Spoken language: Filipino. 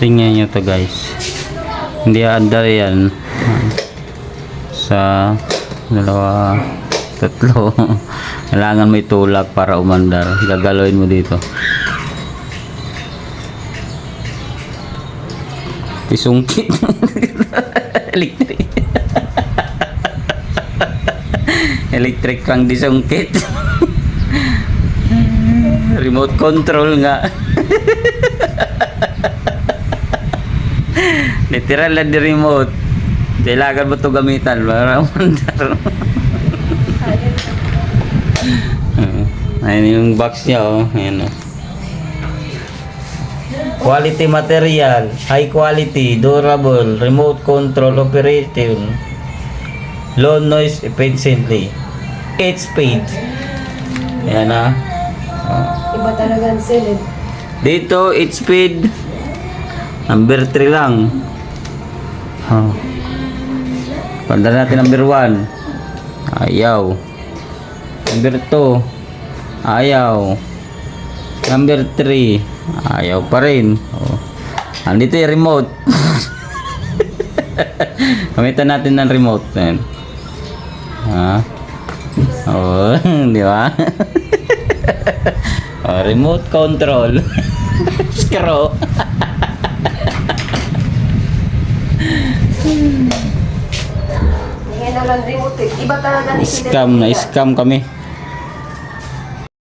Tingnan nyo to guys. Hindi andar yan. Sa dalawa, tatlo. Kailangan may tulak para umandar. Gagalawin mo dito. Isungkit. Electric. Electric lang disungkit. Remote control nga. Literal lang di remote. Kailangan mo ito gamitan para umandar. Ayan yung box niya, oh. Ayan, oh. Quality material, high quality, durable, remote control operating, low noise efficiently, 8 speed. Ayan, ah. Oh. Iba talaga ang silid. Dito 8 speed, number 3 lang. Oh. Panda natin number 1. Ayaw. Number 2. Ayaw. Number 3. Ayaw pa rin. Oh. Andito yung remote. Gamitan natin ng remote. Yan. Ha? Oh, di ba? Oh, remote control. Screw. Ngayon lang remote. Iba talaga ni silid. Scam kami.